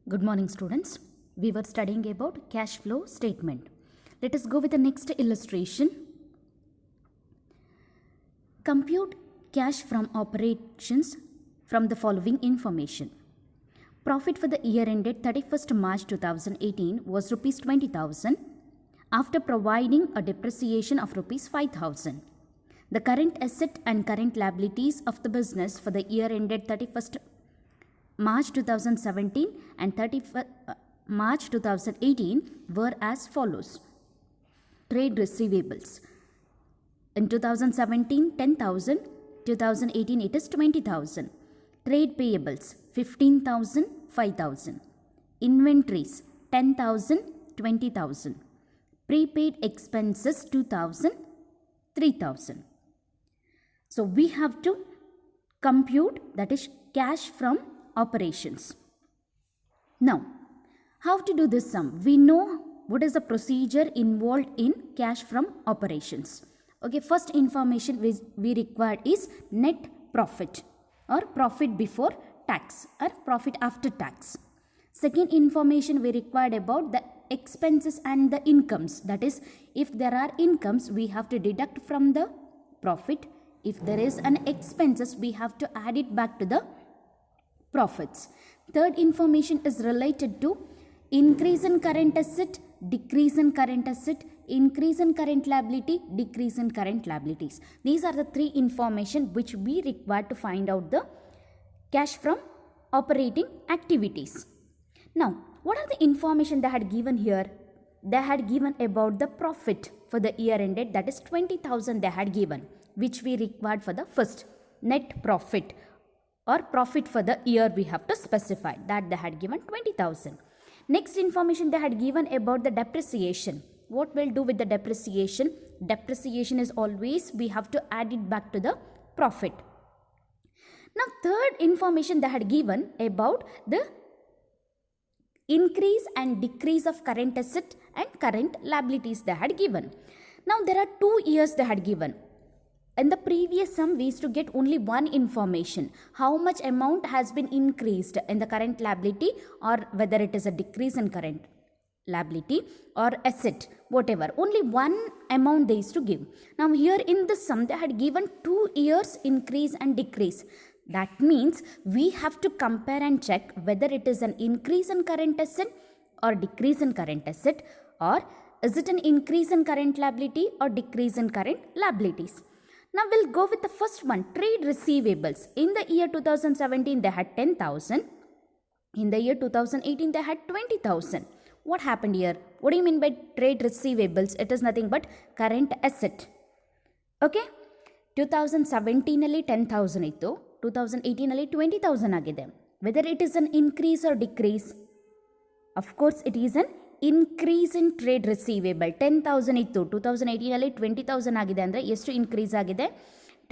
Good morning, students. We were studying about cash flow statement. Let us go with the next illustration. Compute cash from operations from the following information. Profit for the year ended 31st March 2018 was rupees 20,000 after providing a depreciation of rupees 5,000. The current asset and current liabilities of the business for the year ended 31st March 2017 and 31st March 2018 were as follows. Trade receivables. In 2017, 10,000. 2018, it is 20,000. Trade payables, 15,000, 5,000. Inventories, 10,000, 20,000. Prepaid expenses, 2,000, 3,000. So we have to compute, that is cash from operations. Now, how to do this sum? We know what is the procedure involved in cash from operations. Okay, first information we required is net profit or profit before tax or profit after tax. Second information we required about the expenses and the incomes. That is, if there are incomes, we have to deduct from the profit. If there is an expenses, we have to add it back to the profits. Third information is related to increase in current asset, decrease in current asset, increase in current liability, decrease in current liabilities. These are the three information which we require to find out the cash from operating activities. Now, what are the information they had given here? They had given about the profit for the year ended, that is 20,000 they had given, which we required for the first net profit or profit for the year. We have to specify that they had given 20,000. Next information they had given about the depreciation. What we'll do with the depreciation? Depreciation is always we have to add it back to the profit. Now third information they had given about the increase and decrease of current asset and current liabilities they had given. Now there are 2 years they had given. In the previous sum, we used to get only one information. How much amount has been increased in the current liability or whether it is a decrease in current liability or asset, whatever. Only one amount they used to give. Now here in the sum, they had given 2 years increase and decrease. That means we have to compare and check whether it is an increase in current asset or decrease in current asset, or is it an increase in current liability or decrease in current liabilities. Now we'll go with the first one, trade receivables. In the year 2017, they had 10,000. In the year 2018, they had 20,000. What happened here? What do you mean by trade receivables? It is nothing but current asset. Okay? 2017 ಅಲ್ಲಿ 10,000 ಇತ್ತು, 2018 ಅಲ್ಲಿ 20,000 ಆಗಿದೆ. Whether it is an increase or decrease? Of course, it is an increase in trade receivable. 10,000 ಇತ್ತು, 2018 ಅಲ್ಲಿ 20,000 ಆಗಿದೆ ಅಂದರೆ ಎಷ್ಟು increase ಆಗಿದೆ?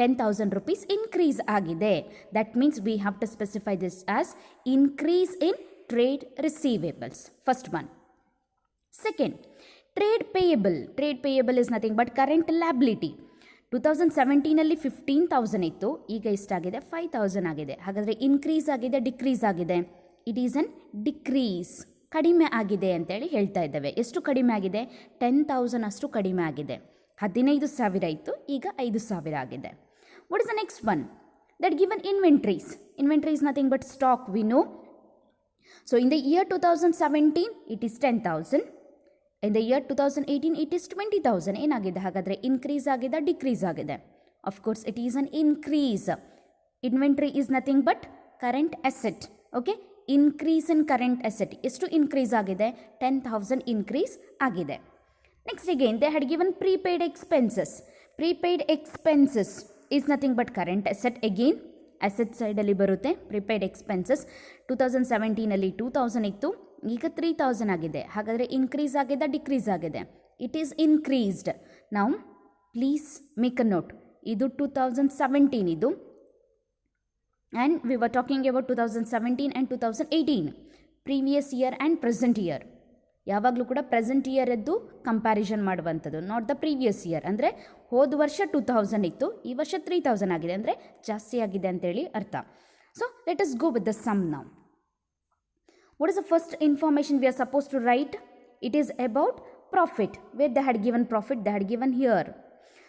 10,000 rupees increase ಆಗಿದೆ. That means we have to specify this as increase in trade receivables. First one. Second, trade payable. Trade payable is nothing but current liability. 2017 ಅಲ್ಲಿ 15,000 ಇತ್ತು, ಈಗ ಎಷ್ಟಾಗಿದೆ? 5,000 ಆಗಿದೆ. ಹಾಗಾದರೆ ಇನ್ಕ್ರೀಸ್ ಆಗಿದೆ, ಡಿಕ್ರೀಸ್ ಆಗಿದೆ? It is an decrease. ಕಡಿಮೆ ಆಗಿದೆ ಅಂತೇಳಿ ಹೇಳ್ತಾ ಇದ್ದೇವೆ. ಎಷ್ಟು ಕಡಿಮೆ ಆಗಿದೆ? 10,000 ಅಷ್ಟು ಕಡಿಮೆ ಆಗಿದೆ. 15,000 ಇತ್ತು, ಈಗ 5,000 ಆಗಿದೆ. What is the next one? That given inventories. Inventory is nothing but stock, we know. So in the year 2017 it is 10,000. In the year 2018 it is 20,000. ಏನಾಗಿದೆ ಹಾಗಾದರೆ? ಇನ್ಕ್ರೀಸ್ ಆಗಿದೆ, ಡಿಕ್ರೀಸ್ ಆಗಿದೆ? Of course it is an increase. Inventory is nothing but current asset. Okay, increase in current asset. ಎಷ್ಟು increase ಆಗಿದೆ? 10,000 increase ಆಗಿದೆ. Next again they had given prepaid expenses. Prepaid expenses is nothing but current asset. Again asset ಸೈಡಲ್ಲಿ ಬರುತ್ತೆ prepaid expenses. 2017 ಅಲ್ಲಿ 2,000 ಇತ್ತು, ಈಗ 3,000 ಆಗಿದೆ. ಹಾಗಾದರೆ ಇನ್ಕ್ರೀಸ್ ಆಗಿದೆ, ಡಿಕ್ರೀಸ್ ಆಗಿದೆ? It is increased. ನಾವು ಪ್ಲೀಸ್ ಮೇಕ್ ಅ ನೋಟ್, ಇದು 2017 ಇದು, and we were talking about 2017 and 2018, previous year and present year. ಯಾವಾಗಲೂ ಕೂಡ ಪ್ರೆಸೆಂಟ್ ಇಯರ್ ಎದ್ದು ಕಂಪ್ಯಾರಿಸನ್ ಮಾಡುವಂಥದ್ದು, ನಾಟ್ ದ ಪ್ರೀವಿಯಸ್ ಇಯರ್. ಅಂದರೆ ಹೋದ ವರ್ಷ 2,000 ಇತ್ತು, ಈ ವರ್ಷ 3,000 ಆಗಿದೆ, ಅಂದರೆ ಜಾಸ್ತಿ ಆಗಿದೆ ಅಂತೇಳಿ ಅರ್ಥ. So let us go with the sum now. What is the first information we are supposed to write? It is about profit. Where they had given profit, they had given here.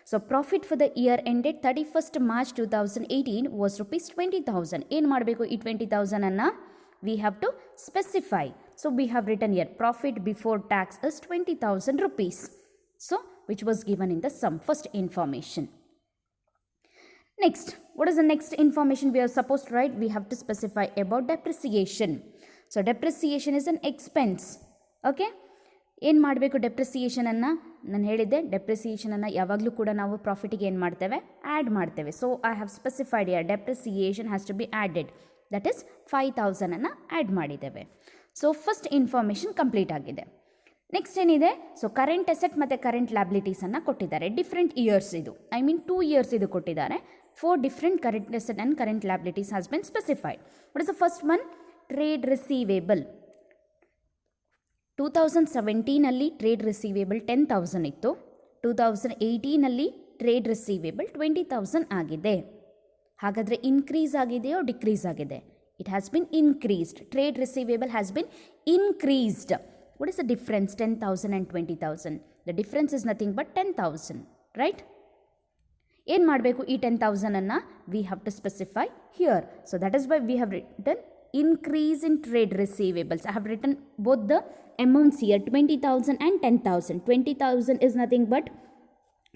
So profit for the year ended 31st March 2018 was rupees 20,000. In ಮಾಡಬೇಕು ಈ 20,000 ಅನ್ನ we have to specify. So we have written here profit before tax is 20,000 rupees. So which was given in the sum, first information. Next, what is the next information we are supposed to write? We have to specify about depreciation. So depreciation is an expense. Okay? ಏನು ಮಾಡಬೇಕು ಡೆಪ್ರಿಸಿಯೇಷನನ್ನು ನಾನು ಹೇಳಿದ್ದೆ ಡೆಪ್ರಿಸಿಯೇಷನನ್ನು ಯಾವಾಗಲೂ ಕೂಡ ನಾವು ಪ್ರಾಫಿಟಿಗೆ ಏನು ಮಾಡ್ತೇವೆ add ಮಾಡ್ತೇವೆ. So I have specified your depreciation has to be added, that is 5,000 add ಮಾಡಿದ್ದೇವೆ. ಸೊ ಫಸ್ಟ್ ಇನ್ಫಾರ್ಮೇಷನ್ ಕಂಪ್ಲೀಟ್ ಆಗಿದೆ. ನೆಕ್ಸ್ಟ್ ಏನಿದೆ, ಸೊ ಕರೆಂಟ್ ಅಸೆಟ್ ಮತ್ತು ಕರೆಂಟ್ ಲ್ಯಾಬಿಲಿಟೀಸನ್ನು ಕೊಟ್ಟಿದ್ದಾರೆ. ಡಿಫ್ರೆಂಟ್ ಇಯರ್ಸ್ ಇದು, ಐ ಮೀನ್ 2 years ಇದು ಕೊಟ್ಟಿದ್ದಾರೆ. 4 different current asset and current liabilities has been specified. What is the first one? Trade receivable. 2017 ಅಲ್ಲಿ ಟ್ರೇಡ್ ರಿಸೀವೇಬಲ್ 10,000 ಇತ್ತು. 2018 ಅಲ್ಲಿ ಟ್ರೇಡ್ ರಿಸೀವೇಬಲ್ 20,000 ಆಗಿದೆ. ಹಾಗಾದರೆ ಇನ್ಕ್ರೀಸ್ ಆಗಿದೆಯೋ ಡಿಕ್ರೀಸ್ ಆಗಿದೆ? It has been increased. Trade receivable has been increased. What is the difference 10,000 and 20,000? The difference is nothing but 10,000, right? ಏನು ಮಾಡಬೇಕು ಈ 10,000 we have to specify here. So that is why we have written increase in trade receivables. I have written both the amounts here, 20,000 and 10,000. 20,000 is nothing but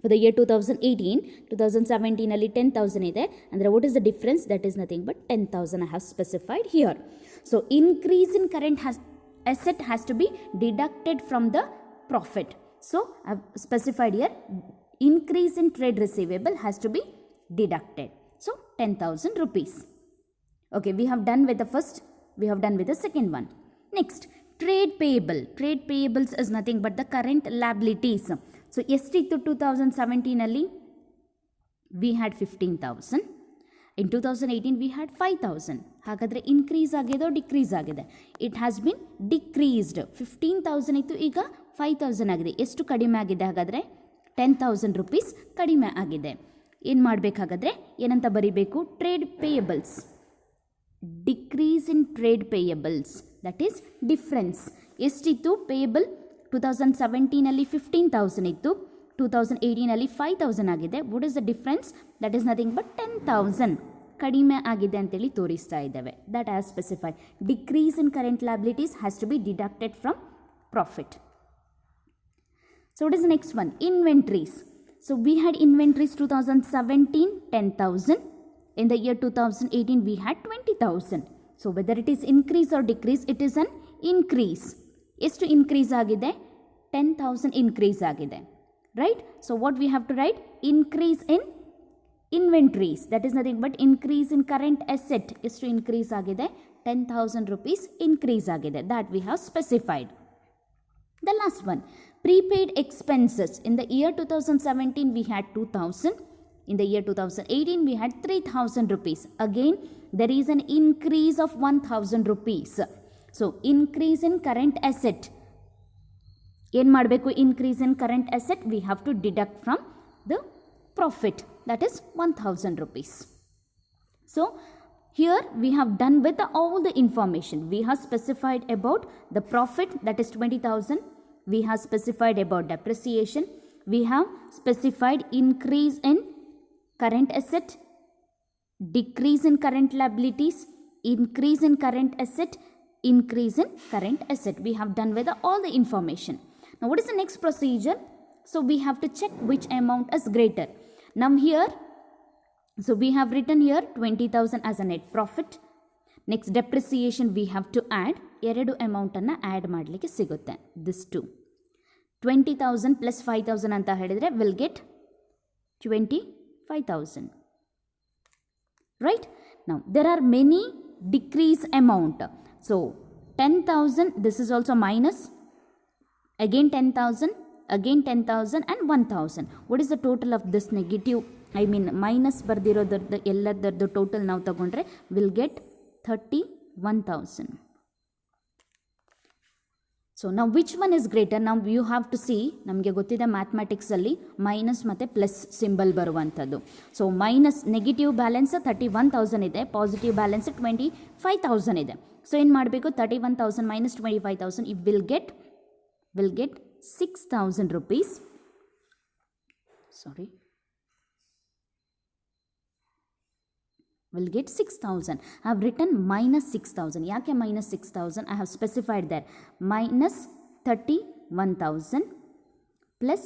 for the year 2018, 2017 ಅಲ್ಲಿ 10,000 ಇದೆ. ಅಂದರೆ what is the difference? That is nothing but 10,000 I have specified here. So increase in current asset has to be deducted from the profit. So I have specified here increase in trade receivable has to be deducted. So 10,000 rupees. Okay, we have done with the first, we have done with the second one. Next, trade payable. Trade payables is nothing but the current liabilities. So, ಎಷ್ಟಿತ್ತು 2017 ಅಲ್ಲಿ? We had 15,000. In 2018 we had 5,000. ಹಾಗಾದರೆ increase ಆಗಿದೋ decrease ಆಗಿದೆ? It has bin decreased. 15,000 ಇತ್ತು, ಈಗ 5,000 ಆಗಿದೆ. ಎಷ್ಟು ಕಡಿಮೆ ಆಗಿದೆ ಹಾಗಾದರೆ? 10,000 rupees ಕಡಿಮೆ ಆಗಿದೆ. ಏನು ಮಾಡಬೇಕಾಗಾದ್ರೆ ಏನಂತ ಬರೀಬೇಕು? Trade payables. Decrease in trade payables, that is difference. ಎಷ್ಟಿತ್ತು ಪೇಯಬಲ್? 2017 ಅಲ್ಲಿ 15,000 ಇತ್ತು, 2018 ಅಲ್ಲಿ 5,000 ಆಗಿದೆ. What is the difference? That is nothing but 10,000 ಕಡಿಮೆ ಆಗಿದೆ ಅಂತೇಳಿ ತೋರಿಸ್ತಾ ಇದ್ದೇವೆ. That as specify. Decrease in current liabilities has to be deducted from profit. So what is the next one? Inventories. So we had inventories 2017 10,000. In the year 2018 we had 20,000. So whether it is increase or decrease, it is an increase. ಎಷ್ಟು increase ಆಗಿದೆ? 10,000 increase ಆಗಿದೆ, right? So what we have to write? Increase in inventories, that is nothing but increase in current asset. ಎಷ್ಟು increase ಆಗಿದೆ? 10,000 rupees increase ಆಗಿದೆ. That we have specified. The last one, prepaid expenses. In the year 2017 we had 2,000. In the year 2018 we had 3,000 rupees. Again there is an increase of 1,000 rupees. So increase in current asset. ಏನು ಮಾಡಬೇಕು? Increase in current asset we have to deduct from the profit, that is 1,000 rupees. So here we have done with all the information. We have specified about the profit, that is 20,000. We have specified about depreciation. We have specified increase in current asset, decrease in current liabilities, increase in current asset, increase in current asset. We have done with all the information. Now what is the next procedure? So we have to check which amount is greater. Now here, so we have written here 20,000 as a net profit. Next depreciation we have to add. ಎರಡು ಅಮೌಂಟನ್ನು add ಮಾಡಲಿಕ್ಕೆ ಸಿಗುತ್ತೆ. This two. 20,000 plus 5,000 ಅಂತ ಹೇಳಿದರೆ will get 25,000. Right? Now there are many decrease amount. So 10,000, this is also minus, again 10,000, again 10,000 and 1,000. What is the total of this negative, I mean minus ಬರ್ದಿರೋದ್ರದ್ದು ಎಲ್ಲದರದ್ದು total ನಾವು ತಗೊಂಡ್ರೆ will get 31,000. So ನಾವು which one is greater, ನಾವು you have to see, ನಮಗೆ ಗೊತ್ತಿದೆ ಮ್ಯಾಥ್ಮೆಟಿಕ್ಸಲ್ಲಿ minus ಮತ್ತು ಪ್ಲಸ್ ಸಿಂಬಲ್ ಬರುವಂಥದ್ದು. ಸೊ ಮೈನಸ್ ನೆಗೆಟಿವ್ ಬ್ಯಾಲೆನ್ಸ್ 31,000 ಇದೆ, ಪಾಸಿಟಿವ್ ಬ್ಯಾಲೆನ್ಸ್ 25,000 ಇದೆ. ಸೊ ಏನು ಮಾಡಬೇಕು, 31,000 minus 25,000 if will get 6,000 rupees. Sorry. Will get 6,000. I have written minus 6,000. ಯಾಕೆ minus 6,000? I have specified there. Minus 31,000 plus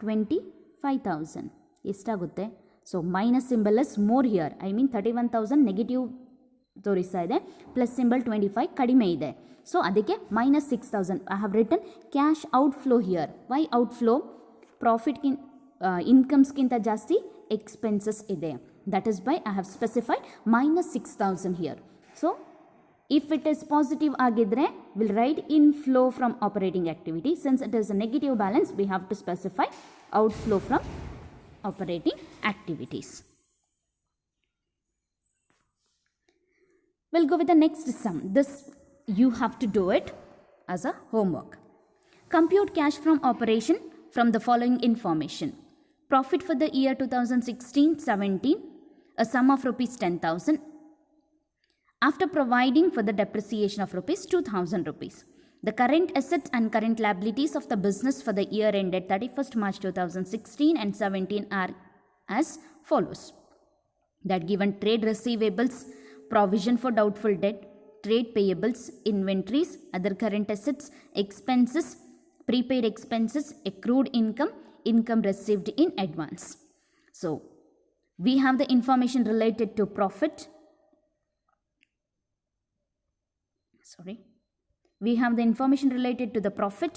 25,000. ಎಷ್ಟಾಗುತ್ತೆ? So minus symbol is more here. I mean 31,000 negative ತೋರಿಸ್ತಾ ಇದೆ, plus symbol 25 ಕಡಿಮೆ ಇದೆ. So ಅದಕ್ಕೆ minus 6,000. I have written cash outflow here. Why outflow? ಪ್ರಾಫಿಟ್ಗಿಂತ ಇನ್ಕಮ್ಸ್ಗಿಂತ ಜಾಸ್ತಿ expenses ಇದೆ. That is why I have specified minus 6,000 here. So, if it is positive agidre, we'll write inflow from operating activity. Since it is a negative balance, we have to specify outflow from operating activities. We'll go with the next sum. This you have to do it as a homework. Compute cash from operation from the following information. Profit for the year 2016-17. A sum of rupees 10,000 after providing for the depreciation of rupees 2,000 rupees. The current assets and current liabilities of the business for the year ended 31st March 2016 and 17 are as follows. That given trade receivables, provision for doubtful debt, trade payables, inventories, other current assets, expenses, prepaid expenses, accrued income, income received in advance. So, we have the information related to profit. We have the information related to the profit.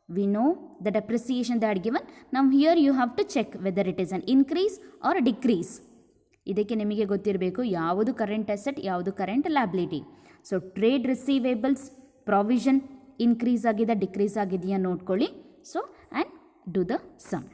We know the depreciation they had given. Now here you have to check whether it is an increase or a decrease. ಇದಕ್ಕೆ ನಿಮಗೆ ಗೊತ್ತಿರಬೇಕು ಯಾವುದು current asset, ಯಾವುದು current liability. So trade receivables provision increase ಆಗಿದೆ decrease ಆಗಿದೆಯಾ ನೋಡ್ಕೊಳ್ಳಿ. So and do the some.